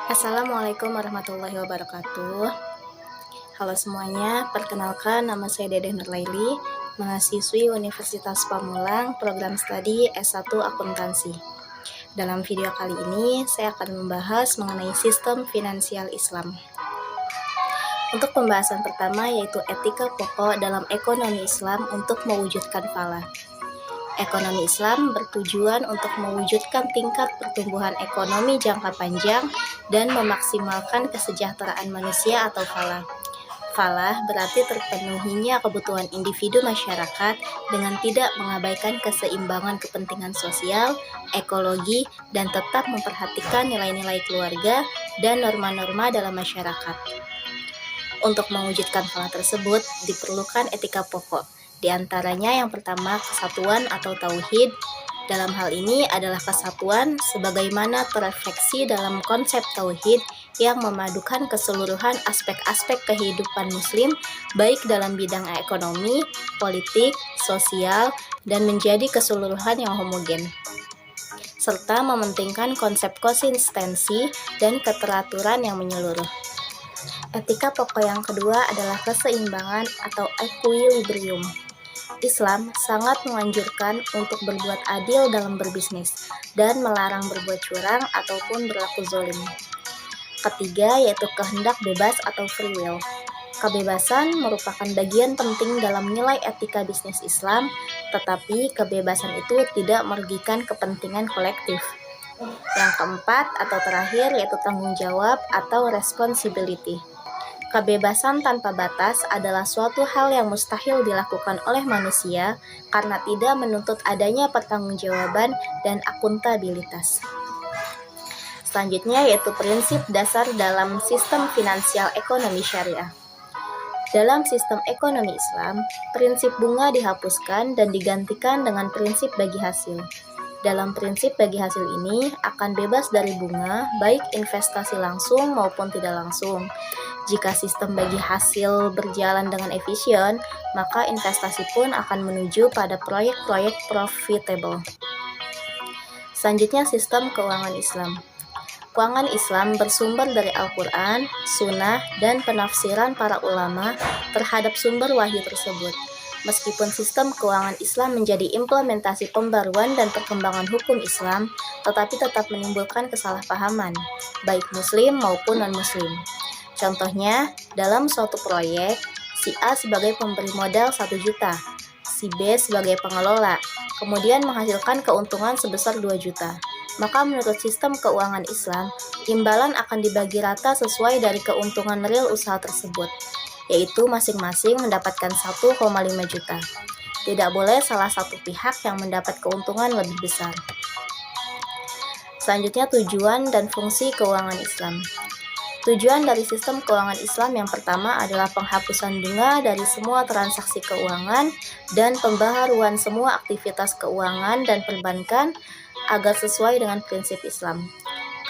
Assalamualaikum warahmatullahi wabarakatuh. Halo semuanya, perkenalkan nama saya Dedeh Nurlaili, mahasiswi Universitas Pamulang, program studi S1 Akuntansi. Dalam video kali ini, saya akan membahas mengenai sistem finansial Islam. Untuk pembahasan pertama yaitu etika pokok dalam ekonomi Islam untuk mewujudkan falah. Ekonomi Islam bertujuan untuk mewujudkan tingkat pertumbuhan ekonomi jangka panjang dan memaksimalkan kesejahteraan manusia atau falah. Falah berarti terpenuhinya kebutuhan individu masyarakat dengan tidak mengabaikan keseimbangan kepentingan sosial, ekologi, dan tetap memperhatikan nilai-nilai keluarga dan norma-norma dalam masyarakat. Untuk mewujudkan falah tersebut diperlukan etika pokok. Di antaranya yang pertama kesatuan atau tauhid. Dalam hal ini adalah kesatuan sebagaimana terrefleksi dalam konsep tauhid yang memadukan keseluruhan aspek-aspek kehidupan muslim baik dalam bidang ekonomi, politik, sosial, dan menjadi keseluruhan yang homogen, serta mementingkan konsep konsistensi dan keteraturan yang menyeluruh. Etika pokok yang kedua adalah keseimbangan atau equilibrium. Islam sangat menganjurkan untuk berbuat adil dalam berbisnis dan melarang berbuat curang ataupun berlaku zalim. Ketiga yaitu kehendak bebas atau free will. Kebebasan merupakan bagian penting dalam nilai etika bisnis Islam, tetapi kebebasan itu tidak merugikan kepentingan kolektif. Yang keempat atau terakhir yaitu tanggung jawab atau responsibility. Kebebasan tanpa batas adalah suatu hal yang mustahil dilakukan oleh manusia karena tidak menuntut adanya pertanggungjawaban dan akuntabilitas. Selanjutnya yaitu prinsip dasar dalam sistem finansial ekonomi syariah. Dalam sistem ekonomi Islam, prinsip bunga dihapuskan dan digantikan dengan prinsip bagi hasil. Dalam prinsip bagi hasil ini akan bebas dari bunga, baik investasi langsung maupun tidak langsung. Jika sistem bagi hasil berjalan dengan efisien, maka investasi pun akan menuju pada proyek-proyek profitable. Selanjutnya sistem keuangan Islam. Keuangan Islam bersumber dari Al-Quran, Sunnah, dan penafsiran para ulama terhadap sumber wahyu tersebut. Meskipun sistem keuangan Islam menjadi implementasi pembaruan dan perkembangan hukum Islam, tetapi tetap menimbulkan kesalahpahaman, baik Muslim maupun non-Muslim. Contohnya, dalam suatu proyek, si A sebagai pemberi modal 1 juta, si B sebagai pengelola, kemudian menghasilkan keuntungan sebesar 2 juta. Maka menurut sistem keuangan Islam, imbalan akan dibagi rata sesuai dari keuntungan real usaha tersebut, yaitu masing-masing mendapatkan 1,5 juta. Tidak boleh salah satu pihak yang mendapat keuntungan lebih besar. Selanjutnya tujuan dan fungsi keuangan Islam. Tujuan dari sistem keuangan Islam yang pertama adalah penghapusan bunga dari semua transaksi keuangan dan pembaharuan semua aktivitas keuangan dan perbankan agar sesuai dengan prinsip Islam.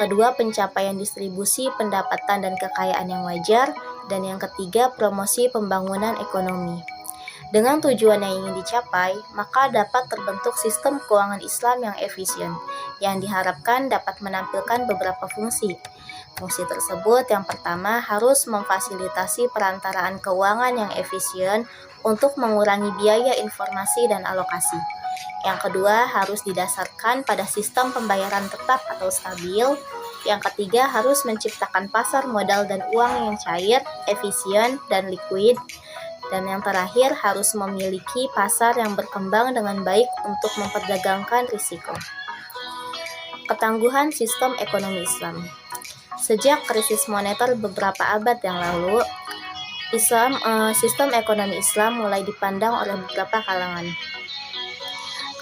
Kedua, pencapaian distribusi pendapatan dan kekayaan yang wajar. Dan yang ketiga, promosi pembangunan ekonomi. Dengan tujuan yang ingin dicapai, maka dapat terbentuk sistem keuangan Islam yang efisien, yang diharapkan dapat menampilkan beberapa fungsi. Fungsi tersebut yang pertama harus memfasilitasi perantaraan keuangan yang efisien untuk mengurangi biaya informasi dan alokasi. Yang kedua harus didasarkan pada sistem pembayaran tetap atau stabil. Yang ketiga harus menciptakan pasar modal dan uang yang cair, efisien, dan liquid. Dan yang terakhir harus memiliki pasar yang berkembang dengan baik untuk memperdagangkan risiko. Ketangguhan sistem ekonomi Islam. Sejak krisis moneter beberapa abad yang lalu, sistem ekonomi Islam mulai dipandang oleh beberapa kalangan.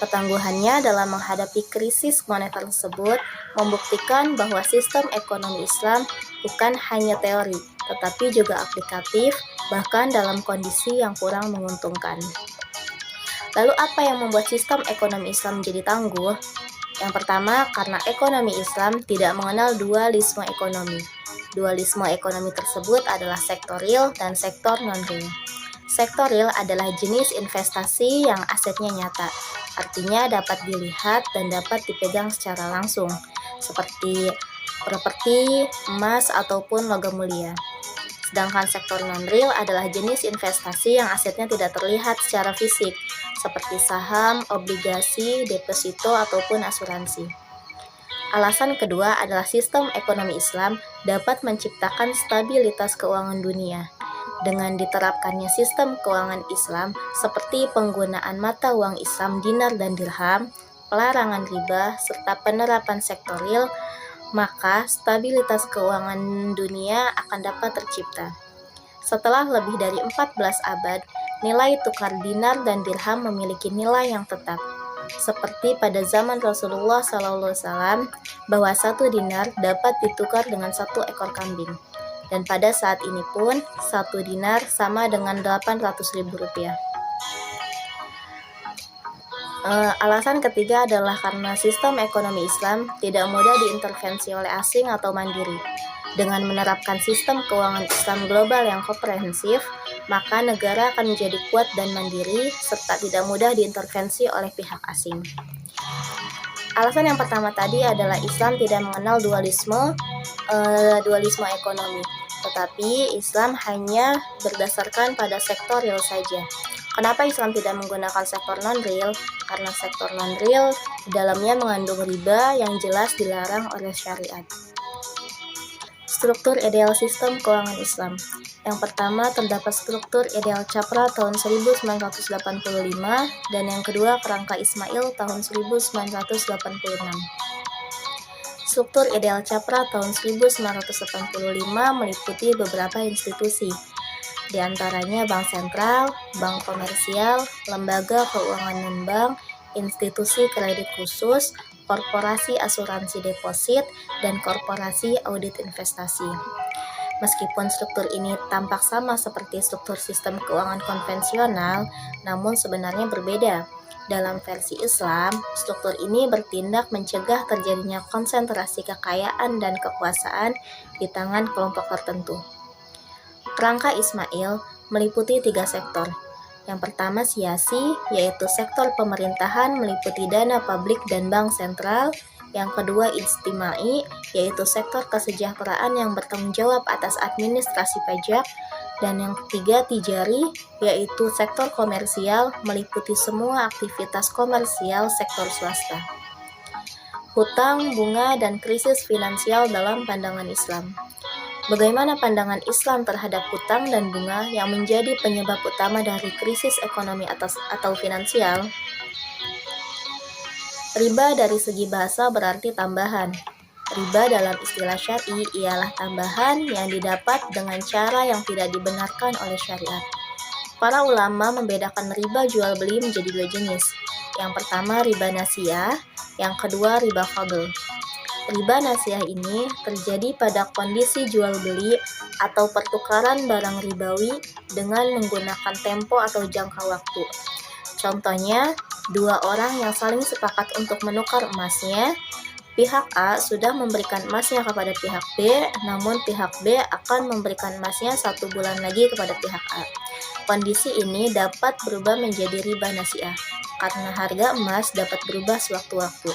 Ketangguhannya dalam menghadapi krisis moneter tersebut membuktikan bahwa sistem ekonomi Islam bukan hanya teori, tetapi juga aplikatif, bahkan dalam kondisi yang kurang menguntungkan. Lalu apa yang membuat sistem ekonomi Islam menjadi tangguh? Yang pertama, karena ekonomi Islam tidak mengenal dualisme ekonomi. Dualisme ekonomi tersebut adalah sektor real dan sektor non-real. Sektor real adalah jenis investasi yang asetnya nyata, artinya dapat dilihat dan dapat dipegang secara langsung, seperti properti, emas, ataupun logam mulia. Sedangkan sektor non-real adalah jenis investasi yang asetnya tidak terlihat secara fisik, seperti saham, obligasi, deposito, ataupun asuransi. Alasan kedua adalah sistem ekonomi Islam dapat menciptakan stabilitas keuangan dunia. Dengan diterapkannya sistem keuangan Islam seperti penggunaan mata uang Islam dinar dan dirham, pelarangan riba, serta penerapan sektor real, maka stabilitas keuangan dunia akan dapat tercipta. Setelah lebih dari 14 abad, nilai tukar dinar dan dirham memiliki nilai yang tetap. Seperti pada zaman Rasulullah SAW, bahwa 1 dinar dapat ditukar dengan 1 ekor kambing. Dan pada saat ini pun, 1 dinar sama dengan Rp800.000. Alasan ketiga adalah karena sistem ekonomi Islam tidak mudah diintervensi oleh asing atau mandiri. Dengan menerapkan sistem keuangan Islam global yang komprehensif, maka negara akan menjadi kuat dan mandiri serta tidak mudah diintervensi oleh pihak asing. Alasan yang pertama tadi adalah Islam tidak mengenal dualisme ekonomi, tetapi Islam hanya berdasarkan pada sektor real saja. Kenapa Islam tidak menggunakan sektor non-real? Karena sektor non-real di dalamnya mengandung riba yang jelas dilarang oleh syariat. Struktur ideal sistem keuangan Islam. Yang pertama terdapat struktur ideal Capra tahun 1985 dan yang kedua kerangka Ismail tahun 1986. Struktur ideal Capra tahun 1985 meliputi beberapa institusi, di antaranya bank sentral, bank komersial, lembaga keuangan non-bank, institusi kredit khusus, korporasi asuransi deposit, dan korporasi audit investasi. Meskipun struktur ini tampak sama seperti struktur sistem keuangan konvensional, namun sebenarnya berbeda. Dalam versi Islam, struktur ini bertindak mencegah terjadinya konsentrasi kekayaan dan kekuasaan di tangan kelompok tertentu. Kerangka Ismail meliputi 3 sektor. Yang pertama siasi, yaitu sektor pemerintahan meliputi dana publik dan bank sentral. Yang kedua ijtimai, yaitu sektor kesejahteraan yang bertanggung jawab atas administrasi pajak. Dan yang ketiga tijari, yaitu sektor komersial meliputi semua aktivitas komersial sektor swasta. Hutang, bunga, dan krisis finansial dalam pandangan Islam. Bagaimana pandangan Islam terhadap hutang dan bunga yang menjadi penyebab utama dari krisis ekonomi atau finansial? Riba dari segi bahasa berarti tambahan. Riba dalam istilah syar'i ialah tambahan yang didapat dengan cara yang tidak dibenarkan oleh syariat. Para ulama membedakan riba jual beli menjadi 2 jenis. Yang pertama riba nasiyah, yang kedua riba fadl. Riba nasiyah ini terjadi pada kondisi jual beli atau pertukaran barang ribawi dengan menggunakan tempo atau jangka waktu. Contohnya, 2 orang yang saling sepakat untuk menukar emasnya. Pihak A sudah memberikan emasnya kepada pihak B, namun pihak B akan memberikan emasnya 1 bulan lagi kepada pihak A. Kondisi ini dapat berubah menjadi riba nasiyah, karena harga emas dapat berubah sewaktu-waktu.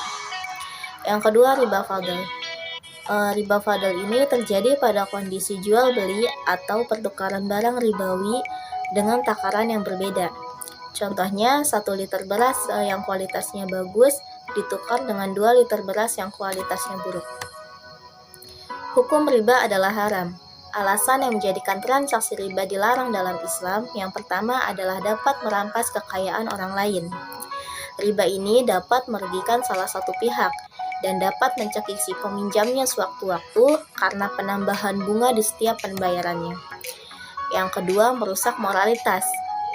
Yang kedua riba fadl. Riba fadl ini terjadi pada kondisi jual beli atau pertukaran barang ribawi dengan takaran yang berbeda. Contohnya 1 liter beras yang kualitasnya bagus ditukar dengan 2 liter beras yang kualitasnya buruk. Hukum riba adalah haram. Alasan yang menjadikan transaksi riba dilarang dalam Islam yang pertama adalah dapat merampas kekayaan orang lain. Riba ini dapat merugikan salah satu pihak dan dapat mencekik si peminjamnya sewaktu-waktu karena penambahan bunga di setiap pembayarannya. Yang kedua, merusak moralitas.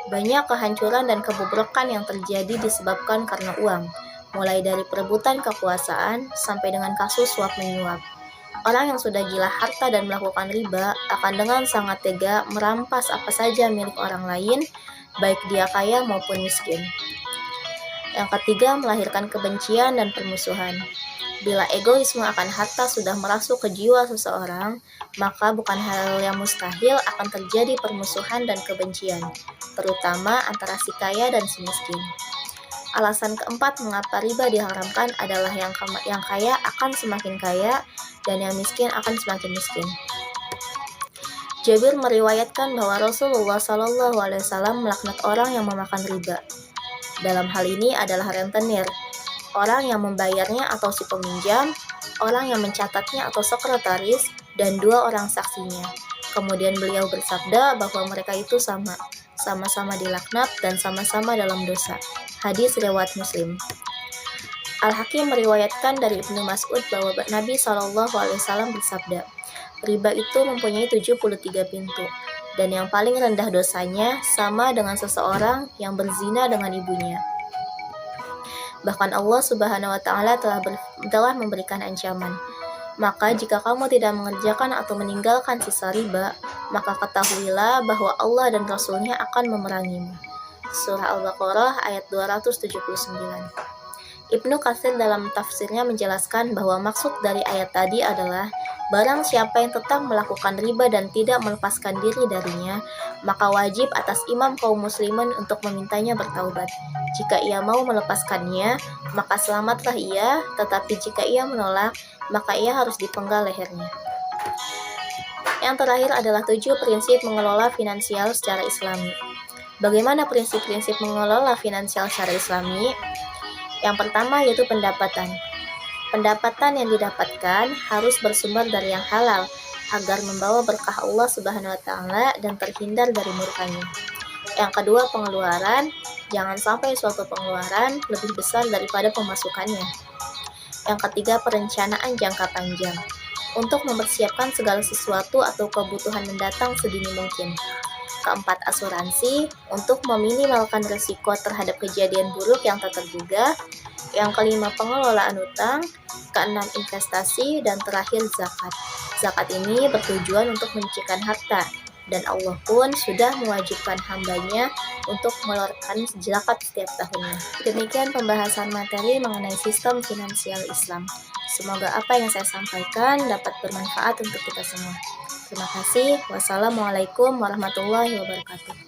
Banyak kehancuran dan kebobrokan yang terjadi disebabkan karena uang, mulai dari perebutan kekuasaan sampai dengan kasus suap menyuap. Orang yang sudah gila harta dan melakukan riba akan dengan sangat tega merampas apa saja milik orang lain, baik dia kaya maupun miskin. Yang ketiga, melahirkan kebencian dan permusuhan. Bila egoisme akan harta sudah merasuk ke jiwa seseorang, maka bukan hal yang mustahil akan terjadi permusuhan dan kebencian, terutama antara si kaya dan si miskin. Alasan keempat mengapa riba diharamkan adalah yang kaya akan semakin kaya dan yang miskin akan semakin miskin. Jabir meriwayatkan bahwa Rasulullah SAW melaknat orang yang memakan riba. Dalam hal ini adalah rentenir, orang yang membayarnya atau si peminjam, orang yang mencatatnya atau sekretaris, dan 2 orang saksinya. Kemudian beliau bersabda bahwa mereka itu sama-sama dilaknat dan sama-sama dalam dosa. Hadis riwayat Muslim. Al-Hakim meriwayatkan dari Ibnu Mas'ud bahwa Nabi SAW bersabda, riba itu mempunyai 73 pintu, dan yang paling rendah dosanya sama dengan seseorang yang berzina dengan ibunya. Bahkan Allah Subhanahu wa Ta'ala telah memberikan ancaman. Maka jika kamu tidak mengerjakan atau meninggalkan sisa riba, maka ketahuilah bahwa Allah dan Rasul-Nya akan memerangimu. Surah Al-Baqarah ayat 279. Ibnu Katsir dalam tafsirnya menjelaskan bahwa maksud dari ayat tadi adalah barang siapa yang tetap melakukan riba dan tidak melepaskan diri darinya, maka wajib atas imam kaum muslimin untuk memintanya bertaubat. Jika ia mau melepaskannya, maka selamatlah ia, tetapi jika ia menolak, maka ia harus dipenggal lehernya. Yang terakhir adalah 7 prinsip mengelola finansial secara islami. Bagaimana prinsip-prinsip mengelola finansial secara islami? Yang pertama yaitu pendapatan. Pendapatan yang didapatkan harus bersumber dari yang halal agar membawa berkah Allah Subhanahu wa Ta'ala dan terhindar dari murkanya. Yang kedua, pengeluaran. Jangan sampai suatu pengeluaran lebih besar daripada pemasukannya. Yang ketiga, perencanaan jangka panjang untuk mempersiapkan segala sesuatu atau kebutuhan mendatang sedini mungkin. Keempat, asuransi untuk meminimalkan risiko terhadap kejadian buruk yang tak terduga. Yang kelima, pengelolaan utang. Keenam, investasi. Dan terakhir, zakat. Zakat ini bertujuan untuk menyucikan harta, dan Allah pun sudah mewajibkan hambanya untuk mengeluarkan zakat setiap tahunnya. Demikian pembahasan materi mengenai sistem finansial Islam. Semoga apa yang saya sampaikan dapat bermanfaat untuk kita semua. Terima kasih. Wassalamualaikum warahmatullahi wabarakatuh.